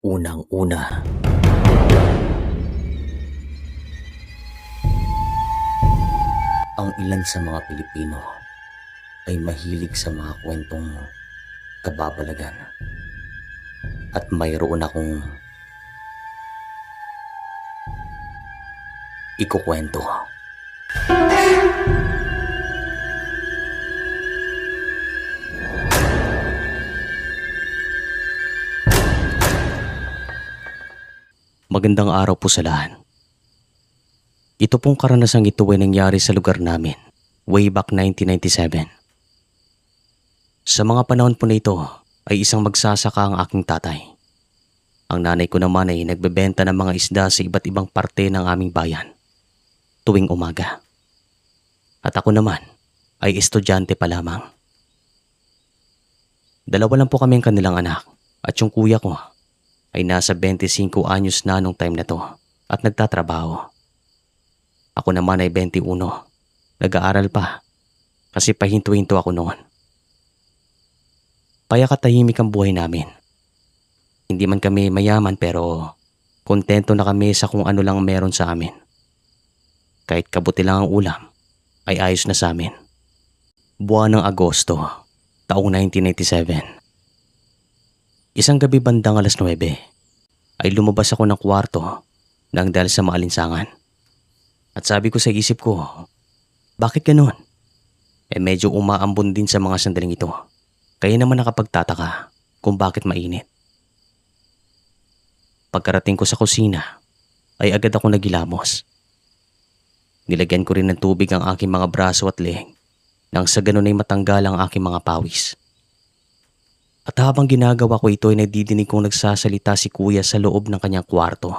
Unang-una, ang ilan sa mga Pilipino ay mahilig sa mga kwentong kababalagan at mayroon akong ikukwento. Magandang araw po sa lahat. Ito pong karanasang ito ay nangyari sa lugar namin way back 1997. Sa mga panahon po na ito ay isang magsasaka ang aking tatay. Ang nanay ko naman ay nagbebenta ng mga isda sa iba't ibang parte ng aming bayan tuwing umaga. At ako naman ay estudyante pa lamang. Dalawa lang po kami ang kanilang anak at yung kuya ko ay nasa 25 anyos na nung time na to at nagtatrabaho. Ako naman ay 21, nag-aaral pa kasi pahinto-hinto ako noon. Payak at tahimik ang buhay namin. Hindi man kami mayaman pero kontento na kami sa kung ano lang meron sa amin. Kahit kabuti lang ang ulam ay ayos na sa amin. Buwan ng Agosto, taong 1997. Isang gabi bandang 9:00 ay lumabas ako ng kwarto nang dahil sa maalinsangan. At sabi ko sa isip ko, bakit ganun? Medyo umaambon din sa mga sandaling ito. Kaya naman nakapagtataka kung bakit mainit. Pagkarating ko sa kusina ay agad ako nagilamos. Nilagyan ko rin ng tubig ang aking mga braso at leeg nang sa ganun ay matanggal ang aking mga pawis. At habang ginagawa ko ito ay nadidinig kong nagsasalita si kuya sa loob ng kanyang kwarto.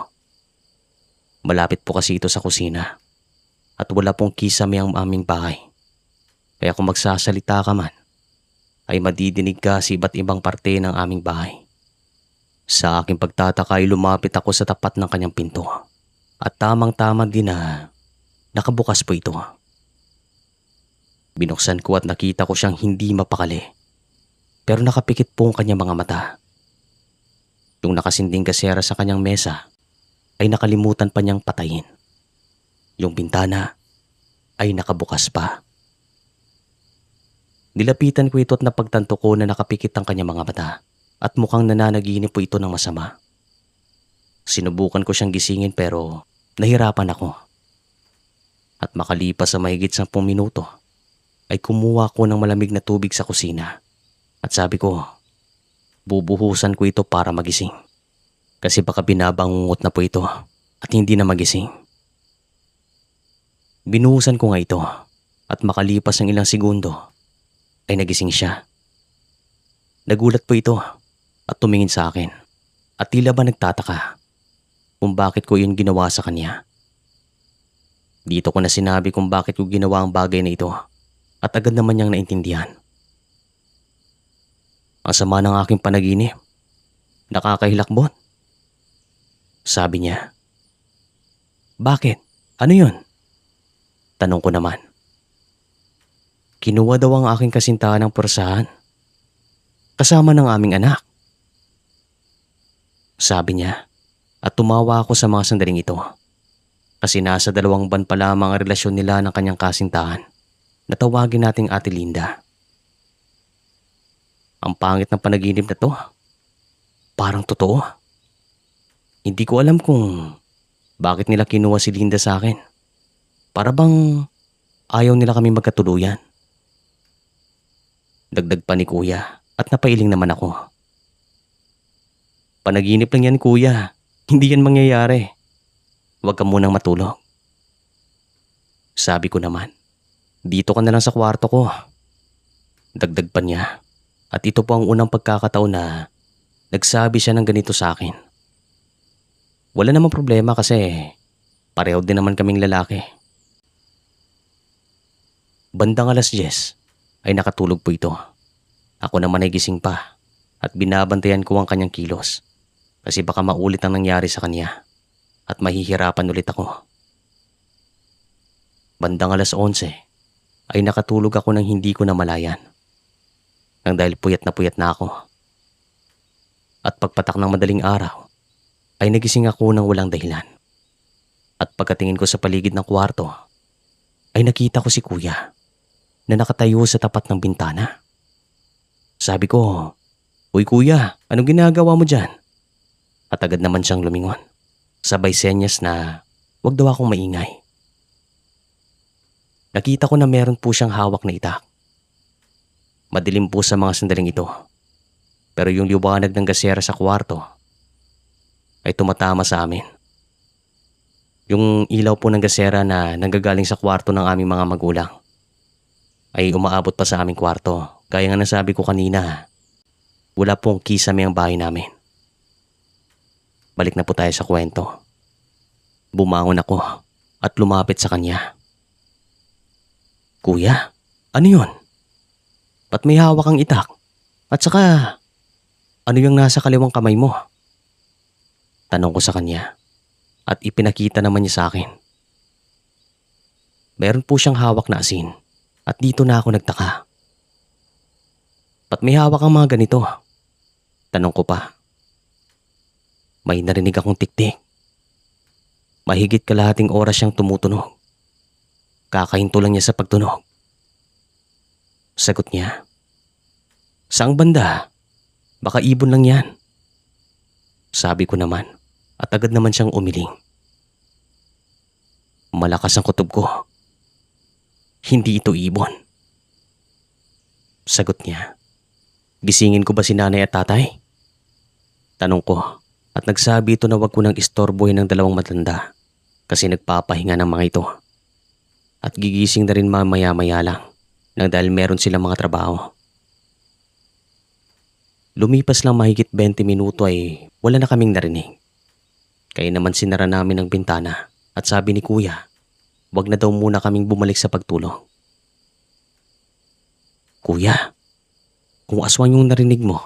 Malapit po kasi ito sa kusina at wala pong kisame ang aming bahay. Kaya kung magsasalita ka man, ay madidinig ka sa iba't ibang parte ng aming bahay. Sa aking pagtataka ay lumapit ako sa tapat ng kanyang pinto at tamang-tama din na nakabukas po ito. Binuksan ko at nakita ko siyang hindi mapakali. Pero nakapikit po ang kanyang mga mata. Yung nakasinding kasera sa kanyang mesa ay nakalimutan pa niyang patayin. Yung bintana ay nakabukas pa. Nilapitan ko ito at napagtanto ko na nakapikit ang kanyang mga mata at mukhang nananaginip po ito ng masama. Sinubukan ko siyang gisingin pero nahirapan ako. At makalipas sa mahigit 10 minuto ay kumuha ko ng malamig na tubig sa kusina. At sabi ko, bubuhusan ko ito para magising. Kasi baka binabangungot na po ito at hindi na magising. Binuhusan ko nga ito at makalipas ng ilang segundo ay nagising siya. Nagulat po ito at tumingin sa akin at tila ba nagtataka kung bakit ko yun ginawa sa kanya. Dito ko na sinabi kung bakit ko ginawa ang bagay na ito at agad naman niyang naintindihan. Ang sama ng aking panaginip. Nakakahilakbot. Sabi niya. Bakit? Ano yun? Tanong ko naman. Kinuha daw ang aking kasintahan ng pwersahan. Kasama ng aming anak. Sabi niya. At tumawa ako sa mga sandaling ito. Kasi nasa 2 buwan pa lamang ang relasyon nila ng kanyang kasintahan. Natawagin nating Ate Linda. Ang pangit ng panaginip na to. Parang totoo. Hindi ko alam kung bakit nila kinuha si Linda sa akin. Para bang ayaw nila kami magkatuluyan. Dagdag pa ni kuya at napailing naman ako. Panaginip lang yan kuya. Hindi yan mangyayari. Huwag ka munang matulog. Sabi ko naman, dito ka na lang sa kwarto ko. Dagdag pa niya. At ito po ang unang pagkakataon na nagsabi siya ng ganito sa akin. Wala namang problema kasi pareho din naman kaming lalaki. Bandang 10:00 ay nakatulog po ito. Ako naman ay gising pa at binabantayan ko ang kanyang kilos kasi baka maulit ang nangyari sa kanya at mahihirapan ulit ako. Bandang 11:00 ay nakatulog ako nang hindi ko namalayan. Nang dahil puyat na ako. At pagpatak ng madaling araw ay nagising ako ng walang dahilan. At pagkatingin ko sa paligid ng kwarto, ay nakita ko si kuya na nakatayo sa tapat ng bintana. Sabi ko, "Uy kuya, anong ginagawa mo dyan?" At agad naman siyang lumingon. Sabay senyas na wag daw akong maingay. Nakita ko na meron po siyang hawak na itak. Madilim po sa mga sandaling ito. Pero yung liwanag ng gasera sa kwarto ay tumatama sa amin. Yung ilaw po ng gasera na nanggagaling sa kwarto ng aming mga magulang ay umaabot pa sa aming kwarto. Gaya nga nasabi ko kanina, wala pong kisame ang bahay namin. Balik na po tayo sa kwento. Bumangon ako at lumapit sa kanya. "Kuya, ano yun? Ba't may hawak kang itak? At saka, ano yung nasa kaliwang kamay mo?" Tanong ko sa kanya at ipinakita naman niya sa akin. Meron po siyang hawak na asin at dito na ako nagtaka. "Ba't may hawak kang mga ganito?" Tanong ko pa. May narinig akong tiktik. Mahigit kalahating oras siyang tumutunog. Kakahinto lang niya sa pagtunog. Sagot niya, "Saang banda? Baka ibon lang yan." Sabi ko naman at agad naman siyang umiling. Malakas ang kutob ko. "Hindi ito ibon." Sagot niya, "Gisingin ko ba si nanay at tatay?" Tanong ko at nagsabi ito na wag ko nang istorbohin ng dalawang matanda kasi nagpapahinga ng mga ito. At gigising na rin mamaya-maya lang nang dahil meron silang mga trabaho. Lumipas lang mahigit 20 minuto ay wala na kaming narinig. Kaya naman sinara namin ang bintana at sabi ni kuya, wag na daw muna kaming bumalik sa pagtulog. "Kuya, kung aswang yung narinig mo,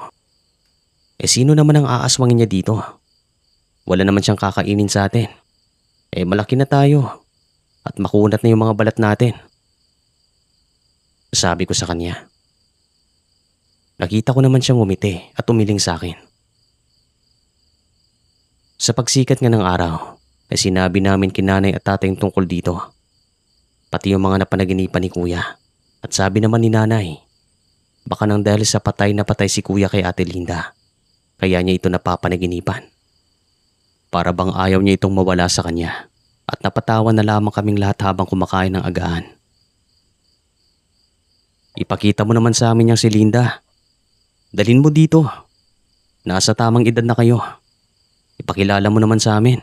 sino naman ang aaswangin niya dito? Wala naman siyang kakainin sa atin. Malaki na tayo at makunat na yung mga balat natin." Sabi ko sa kanya. Nakita ko naman siyang umiti at umiling sa akin. Sa pagsikat nga ng araw, ay sinabi namin kinanay at tatay tungkol dito. Pati yung mga napanaginipan ni kuya. At sabi naman ni nanay, baka nang dahil sa patay na patay si kuya kay Ate Linda, kaya niya ito napapanaginipan. Para bang ayaw niya itong mawala sa kanya at napatawa na lamang kaming lahat habang kumakain ng agaan. "Ipakita mo naman sa amin yung si Linda. Dalhin mo dito. Nasa tamang edad na kayo. Ipakilala mo naman sa amin."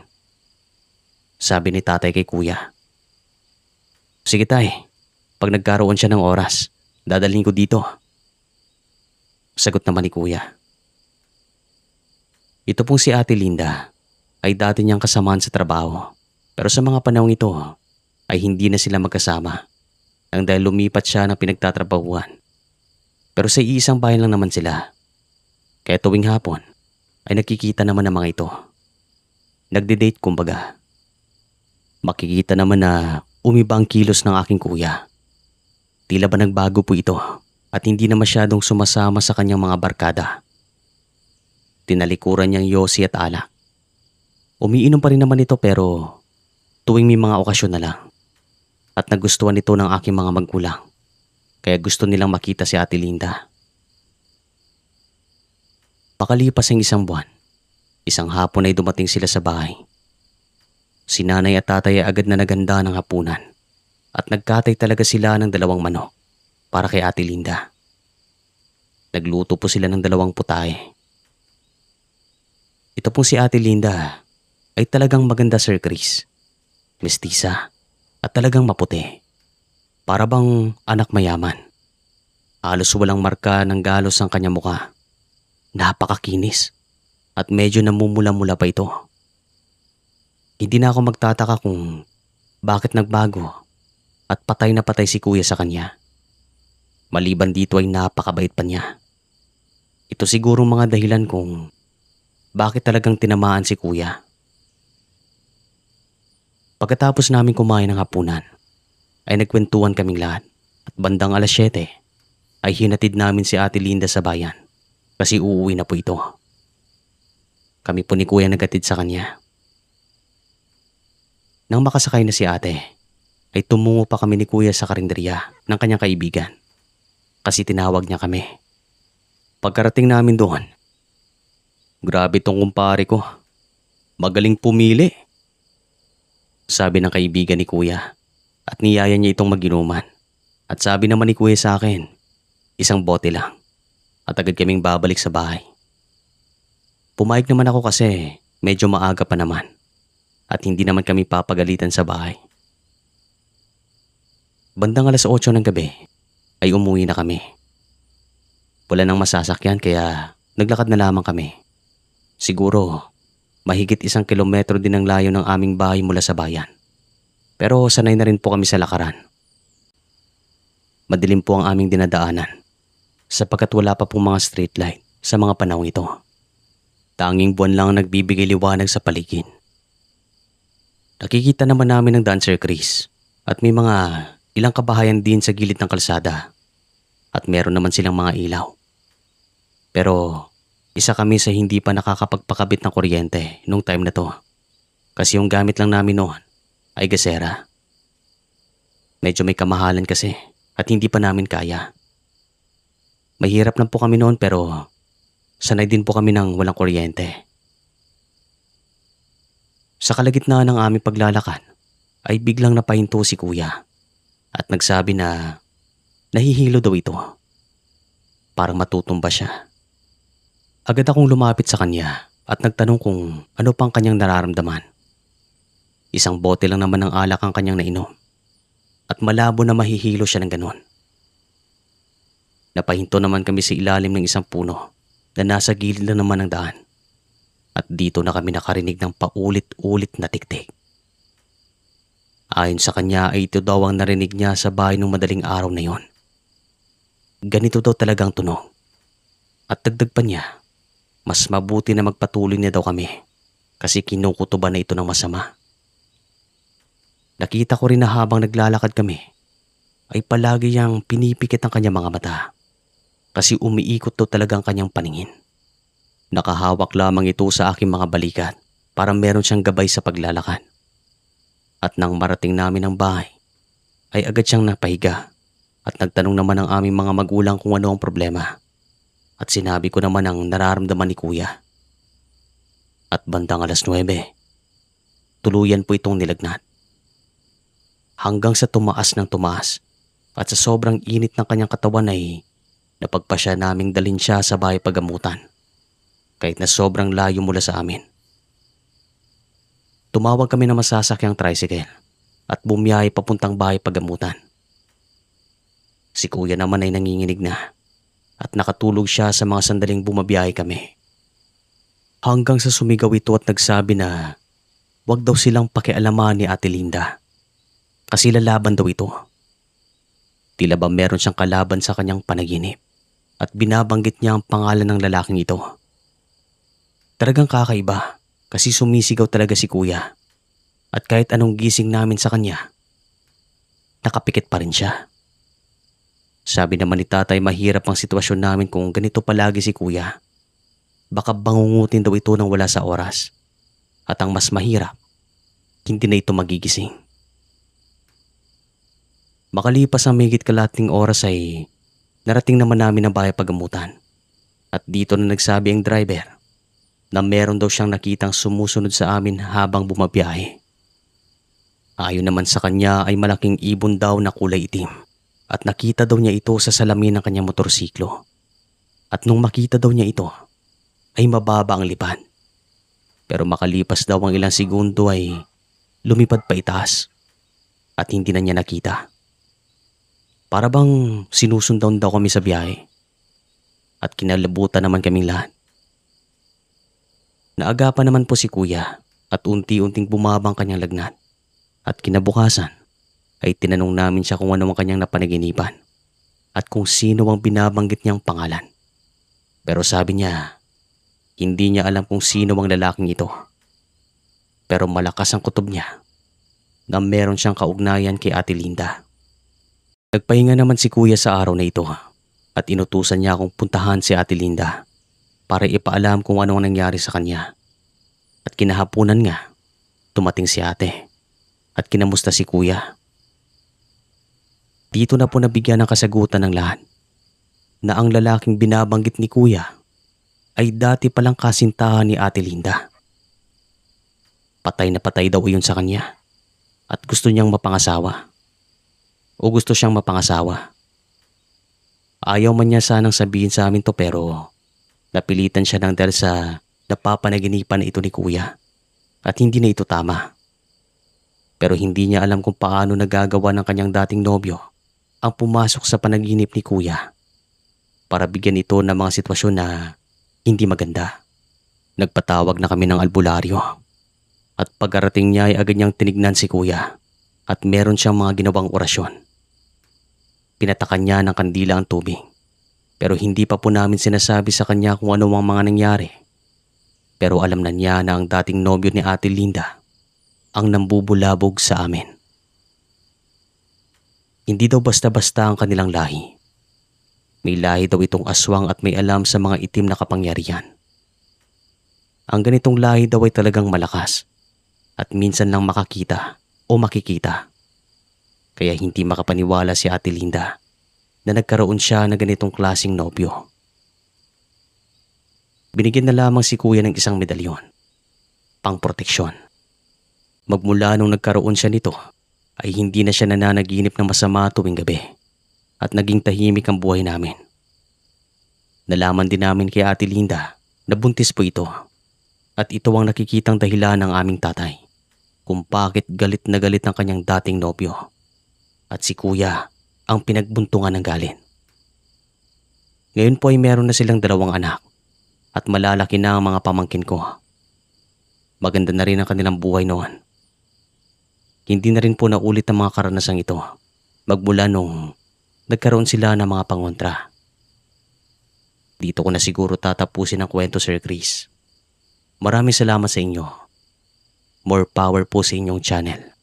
Sabi ni tatay kay kuya. "Sige tay, pag nagkaroon siya ng oras, dadalhin ko dito." Sagot naman ni kuya. Ito pong si Ate Linda ay dati niyang kasamaan sa trabaho. Pero sa mga panahong ito ay hindi na sila magkasama nang dahil lumipat siya ng pinagtatrabahuan. Pero sa iisang bahay lang naman sila. Kaya tuwing hapon ay nakikita naman ng mga ito. Nagde-date kumbaga. Makikita naman na umiba ang kilos ng aking kuya. Tila ba nagbago po ito at hindi na masyadong sumasama sa kanyang mga barkada. Tinalikuran niyang yosi at alak. Umiinom pa rin naman ito pero tuwing may mga okasyon na lang. At nagustuhan ito ng aking mga magulang. Kaya gusto nilang makita si Ate Linda. Pakalipas ang isang buwan, isang hapon ay dumating sila sa bahay. Si nanay at tatay ay agad na naganda ng hapunan at nagkatay talaga sila ng 2 manok para kay Ate Linda. Nagluto po sila ng 2 putahe. Ito pong si Ate Linda ay talagang maganda, Sir Chris. Mestiza at talagang maputi. Para bang anak mayaman. Halos walang marka ng galos ang kanyang mukha. Napakakinis at medyo namumula-mula pa ito. Hindi na ako magtataka kung bakit nagbago at patay na patay si kuya sa kanya. Maliban dito ay napakabait pa niya. Ito siguro mga dahilan kung bakit talagang tinamaan si kuya. Pagkatapos namin kumain ng hapunan, ay nagkwentuhan kaming lahat at bandang 7:00 ay hinatid namin si Ate Linda sa bayan kasi uuwi na po ito. Kami po ni kuya nagatid sa kanya. Nang makasakay na si ate, ay tumungo pa kami ni kuya sa karinderya ng kanyang kaibigan kasi tinawag niya kami. Pagkarating namin doon, grabe tong kumpare ko. Magaling pumili. Sabi ng kaibigan ni kuya at niyaya niya itong maginuman. At sabi naman ni kuya sa akin, isang bote lang at agad kaming babalik sa bahay. Pumayag naman ako kasi medyo maaga pa naman at hindi naman kami papagalitan sa bahay. Bandang 8:00 ng gabi ay umuwi na kami. Wala nang masasakyan kaya naglakad na lamang kami. Siguro mahigit 1 kilometro din ang layo ng aming bahay mula sa bayan. Pero sanay na rin po kami sa lakaran. Madilim po ang aming dinadaanan sapagkat wala pa pong mga street light sa mga panahong ito. Tanging buwan lang ang nagbibigay liwanag sa paligid. Nakikita naman namin ang Dancer Chris at may mga ilang kabahayan din sa gilid ng kalsada at meron naman silang mga ilaw. Pero isa kami sa hindi pa nakakapagpakabit ng kuryente nung time na to kasi yung gamit lang namin noon ay gasera. Medyo may kamahalan kasi at hindi pa namin kaya. Mahirap lang po kami noon pero sanay din po kami ng walang kuryente. Sa kalagitnaan ng aming paglalakad ay biglang napahinto si kuya at nagsabi na nahihilo daw ito. Parang matutumba siya. Agad akong lumapit sa kanya at nagtanong kung ano pang kanyang nararamdaman. Isang bote lang naman ng alak ang kanyang nainom at malabo na mahihilo siya ng ganon. Napahinto naman kami sa ilalim ng isang puno na nasa gilid lang naman ng daan. At dito na kami nakarinig ng paulit-ulit na tiktik. Ayon sa kanya ay ito daw ang narinig niya sa bahay nung madaling araw na yon. Ganito daw talagang tunog. At dagdag pa niya, mas mabuti na magpatuloy na daw kami kasi kinukutuban na ito ng masama. Nakita ko rin na habang naglalakad kami ay palagi niyang pinipikit ang kanyang mga mata kasi umiikot daw talaga ang kanyang paningin. Nakahawak lamang ito sa aking mga balikat para meron siyang gabay sa paglalakad. At nang marating namin ang bahay, ay agad siyang napahiga at nagtanong naman ang aming mga magulang kung ano ang problema. At sinabi ko naman ang nararamdaman ni kuya. At bandang 9:00, tuluyan po itong nilagnat. Hanggang sa tumaas ng tumaas at sa sobrang init ng kanyang katawan ay napagpasya naming dalhin siya sa bahay pagamutan. Kahit na sobrang layo mula sa amin. Tumawag kami ng masasakyang tricycle at bumiyahe papuntang bahay pagamutan. Si kuya naman ay nanginginig na at nakatulog siya sa mga sandaling bumabiyahe kami. Hanggang sa sumigaw ito at nagsabi na wag daw silang pakialaman ni Ate Linda kasi lalaban daw ito. Tila ba meron siyang kalaban sa kanyang panaginip at binabanggit niya ang pangalan ng lalaking ito. Talagang kakaiba kasi sumisigaw talaga si kuya at kahit anong gising namin sa kanya, nakapikit pa rin siya. Sabi naman ni tatay mahirap ang sitwasyon namin kung ganito palagi si kuya. Baka bangungutin daw ito nang wala sa oras at ang mas mahirap, hindi na ito magigising. Makalipas ang mahigit kalahating oras ay narating naman namin ang bahay pagamutan at dito na nagsabi ang driver na meron daw siyang nakitang sumusunod sa amin habang bumabiyahe. Ayon naman sa kanya ay malaking ibon daw na kulay itim at nakita daw niya ito sa salamin ng kanyang motorsiklo. At nung makita daw niya ito ay mababa ang lipad. Pero makalipas daw ang ilang segundo ay lumipad pa itaas at hindi na niya nakita. Para bang sinusundan daw kami sa biyahe at kinalabutan naman kaming lahat. Naagapan naman po si kuya at unti-unting bumabang kanyang lagnat at kinabukasan ay tinanong namin siya kung ano ang kanyang napanaginipan at kung sino ang binabanggit niyang pangalan. Pero sabi niya, hindi niya alam kung sino ang lalaking ito. Pero malakas ang kutob niya na meron siyang kaugnayan kay Ate Linda. Nagpahinga naman si kuya sa araw na ito at inutusan niya akong puntahan si Ate Linda para ipaalam kung ano ang nangyari sa kanya At kinahapunan nga, tumating si ate at kinamusta si kuya. Dito na po nabigyan ng kasagutan ng lahat na ang lalaking binabanggit ni kuya ay dati palang kasintahan ni Ate Linda. Patay na patay daw iyon sa kanya at gusto niyang mapangasawa. O gusto siyang mapangasawa. Ayaw man niya sanang sabihin sa amin to pero napilitan siya ng dahil sa napapanaginipan na ito ni kuya at hindi na ito tama. Pero hindi niya alam kung paano nagagawa ng kanyang dating nobyo ang pumasok sa panaginip ni kuya para bigyan ito ng mga sitwasyon na hindi maganda. Nagpatawag na kami ng albularyo at pagkarating niya ay agad niyang tinignan si kuya at meron siyang mga ginawang orasyon. Pinatakan niya ng kandila ang tubig pero hindi pa po namin sinasabi sa kanya kung ano ang mga nangyari. Pero alam na niya na ang dating nobyo ni Ate Linda ang nambubulabog sa amin. Hindi daw basta-basta ang kanilang lahi. May lahi daw itong aswang at may alam sa mga itim na kapangyarihan. Ang ganitong lahi daw ay talagang malakas at minsan lang makakita o makikita. Kaya hindi makapaniwala si Ate Linda na nagkaroon siya ng ganitong klaseng nobyo. Binigyan na lamang si kuya ng isang medalyon, pang proteksyon. Magmula nung nagkaroon siya nito ay hindi na siya nananaginip ng masama tuwing gabi at naging tahimik ang buhay namin. Nalaman din namin kay Ate Linda na buntis po ito at ito ang nakikitang dahilan ng aming tatay kung bakit galit na galit ang kanyang dating nobyo. At si kuya ang pinagbuntungan ng galit. Ngayon po ay meron na silang 2 anak at malalaki na ang mga pamangkin ko. Maganda na rin ang kanilang buhay noon. Hindi na rin po naulit ang mga karanasang ito magmula nung nagkaroon sila ng mga pangontra. Dito ko na siguro tatapusin ang kwento, Sir Chris. Maraming salamat sa inyo. More power po sa inyong channel.